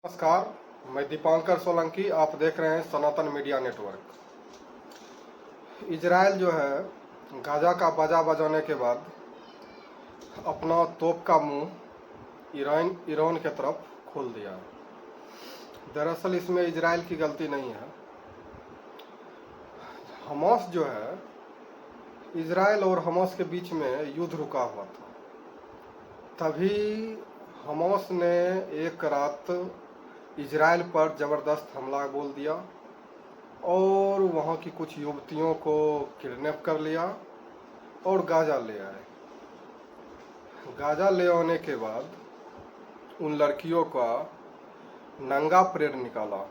नमस्कार, मैं दीपांकर सोलंकी। आप देख रहे हैं सनातन मीडिया नेटवर्क। इजराइल जो है गाजा का बाजा बजाने के बाद अपना तोप का मुंह ईरान के तरफ खोल दिया। दरअसल इसमें इजराइल की गलती नहीं है। हमास जो है, इजराइल और हमास के बीच में युद्ध रुका हुआ था। तभी हमास ने एक रात इजराइल पर ज़बरदस्त हमला बोल दिया और वहाँ की कुछ युवतियों को किडनैप कर लिया और गाजा ले आए। गाजा ले आने के बाद उन लड़कियों का नंगा परेड निकाला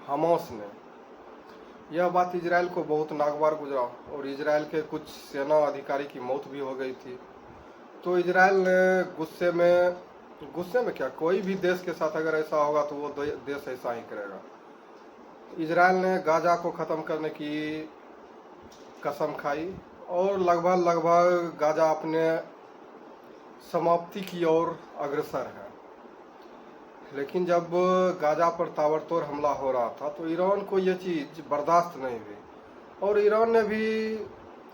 हमास ने। यह बात इजराइल को बहुत नागवार गुजरा और इजराइल के कुछ सेना अधिकारी की मौत भी हो गई थी। तो इजराइल ने गुस्से में क्या, कोई भी देश के साथ अगर ऐसा होगा तो वो देश ऐसा ही करेगा। इजराइल ने गाजा को ख़त्म करने की कसम खाई और लगभग गाजा अपने समाप्ति की ओर अग्रसर है। लेकिन जब गाजा पर ताबड़तोड़ हमला हो रहा था तो ईरान को ये चीज़ बर्दाश्त नहीं हुई और ईरान ने भी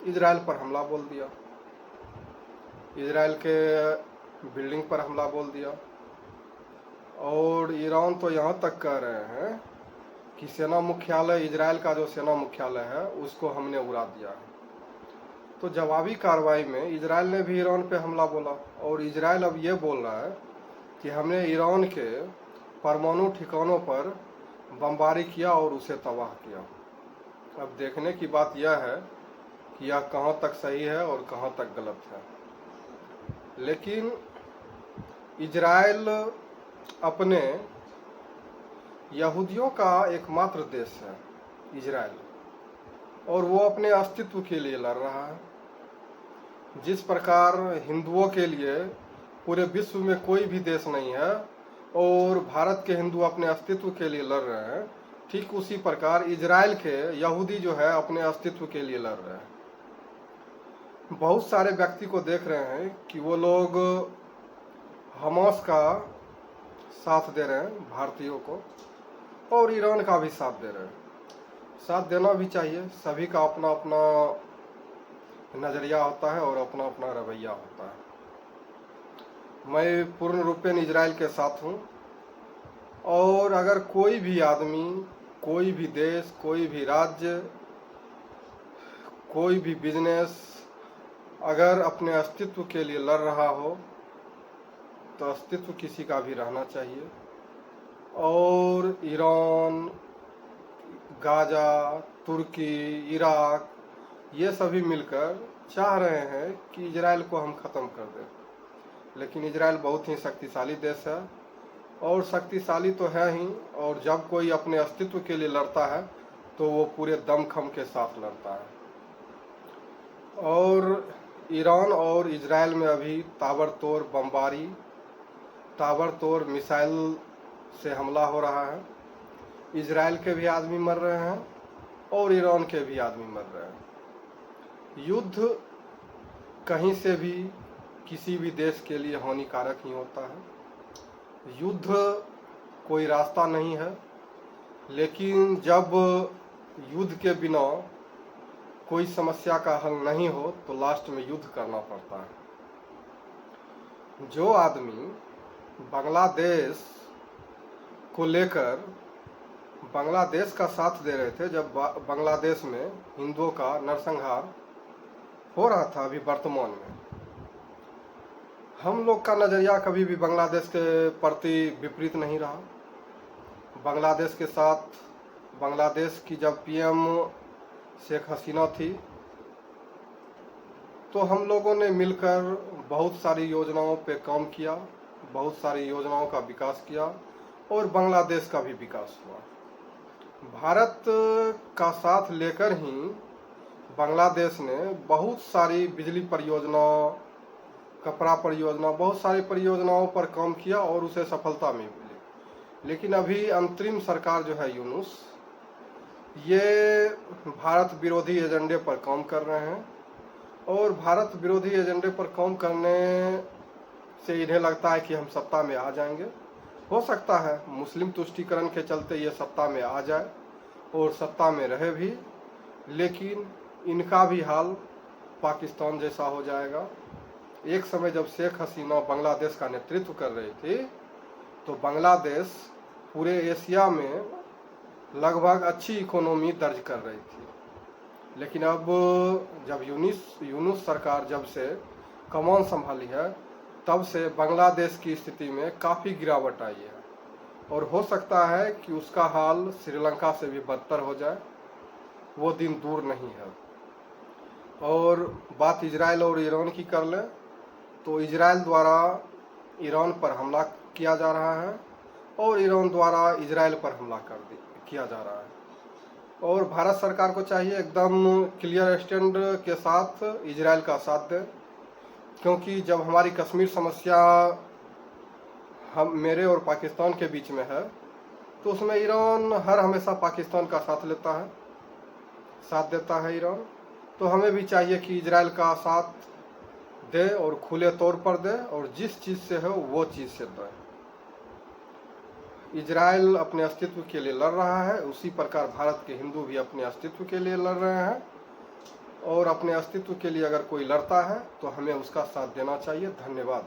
इजराइल पर हमला बोल दिया। इजराइल के बिल्डिंग पर हमला बोल दिया और ईरान तो यहाँ तक कह रहे हैं कि सेना मुख्यालय, इजराइल का जो सेना मुख्यालय है उसको हमने उड़ा दिया है। तो जवाबी कार्रवाई में इजराइल ने भी ईरान पे हमला बोला और इजराइल अब ये बोल रहा है कि हमने ईरान के परमाणु ठिकानों पर बमबारी किया और उसे तबाह किया। अब देखने की बात यह है कि यह कहाँ तक सही है और कहाँ तक गलत है। लेकिन इजराइल अपने यहूदियों का एकमात्र देश है इजराइल, और वो अपने अस्तित्व के लिए लड़ रहा है। जिस प्रकार हिंदुओं के लिए पूरे विश्व में कोई भी देश नहीं है और भारत के हिंदू अपने अस्तित्व के लिए लड़ रहे हैं, ठीक उसी प्रकार इजराइल के यहूदी जो है अपने अस्तित्व के लिए लड़ रहे हैं। बहुत सारे व्यक्ति को देख रहे हैं कि वो लोग हमास का साथ दे रहे हैं भारतीयों को और ईरान का भी साथ दे रहे हैं। साथ देना भी चाहिए, सभी का अपना अपना नज़रिया होता है और अपना अपना रवैया होता है। मैं पूर्ण रूपेण इजराइल के साथ हूँ और अगर कोई भी आदमी, कोई भी देश, कोई भी राज्य, कोई भी बिजनेस अगर अपने अस्तित्व के लिए लड़ रहा हो तो अस्तित्व किसी का भी रहना चाहिए। और ईरान, गाजा, तुर्की, इराक, ये सभी मिलकर चाह रहे हैं कि इजराइल को हम ख़त्म कर दें। लेकिन इजराइल बहुत ही शक्तिशाली देश है और शक्तिशाली तो है ही, और जब कोई अपने अस्तित्व के लिए लड़ता है तो वो पूरे दमखम के साथ लड़ता है। और ईरान और इजराइल में अभी ताबड़तोड़ बमबारी, ताबड़तोड़ मिसाइल से हमला हो रहा है। इजराइल के भी आदमी मर रहे हैं और ईरान के भी आदमी मर रहे हैं। युद्ध कहीं से भी किसी भी देश के लिए हानिकारक ही होता है। युद्ध कोई रास्ता नहीं है, लेकिन जब युद्ध के बिना कोई समस्या का हल नहीं हो तो लास्ट में युद्ध करना पड़ता है। जो आदमी बांग्लादेश को लेकर बांग्लादेश का साथ दे रहे थे जब बांग्लादेश में हिंदुओं का नरसंहार हो रहा था अभी वर्तमान में, हम लोग का नज़रिया कभी भी बांग्लादेश के प्रति विपरीत नहीं रहा। बांग्लादेश के साथ, बांग्लादेश की जब पीएम शेख हसीना थी तो हम लोगों ने मिलकर बहुत सारी योजनाओं पे काम किया, बहुत सारी योजनाओं का विकास किया और बांग्लादेश का भी विकास हुआ। भारत का साथ लेकर ही बांग्लादेश ने बहुत सारी बिजली परियोजना, कपड़ा परियोजना, बहुत सारी परियोजनाओं पर काम किया और उसे सफलता मिली। लेकिन अभी अंतरिम सरकार जो है यूनुस, ये भारत विरोधी एजेंडे पर काम कर रहे हैं और भारत विरोधी एजेंडे पर काम करने से इन्हें लगता है कि हम सत्ता में आ जाएंगे हो सकता है मुस्लिम तुष्टीकरण के चलते ये सत्ता में आ जाए और सत्ता में रहे भी, लेकिन इनका भी हाल पाकिस्तान जैसा हो जाएगा। एक समय जब शेख हसीना बांग्लादेश का नेतृत्व कर रही थी तो बांग्लादेश पूरे एशिया में लगभग अच्छी इकोनॉमी दर्ज कर रही थी, लेकिन अब जब यूनुस सरकार जब से कमान संभाली है तब से बांग्लादेश की स्थिति में काफ़ी गिरावट आई है और हो सकता है कि उसका हाल श्रीलंका से भी बदतर हो जाए, वो दिन दूर नहीं है। और बात इजराइल और ईरान की कर लें तो इजराइल द्वारा ईरान पर हमला किया जा रहा है और ईरान द्वारा इजराइल पर हमला किया जा रहा है और भारत सरकार को चाहिए एकदम क्लियर स्टैंड के साथ इजराइल का साथ दे, क्योंकि जब हमारी कश्मीर समस्या मेरे और पाकिस्तान के बीच में है तो उसमें ईरान हर हमेशा पाकिस्तान का साथ देता है ईरान। तो हमें भी चाहिए कि इजराइल का साथ दे और खुले तौर पर दे और जिस चीज़ से है वो चीज़ से दे। इजराइल अपने अस्तित्व के लिए लड़ रहा है, उसी प्रकार भारत के हिंदू भी अपने अस्तित्व के लिए लड़ रहे हैं और अपने अस्तित्व के लिए अगर कोई लड़ता है तो हमें उसका साथ देना चाहिए। धन्यवाद।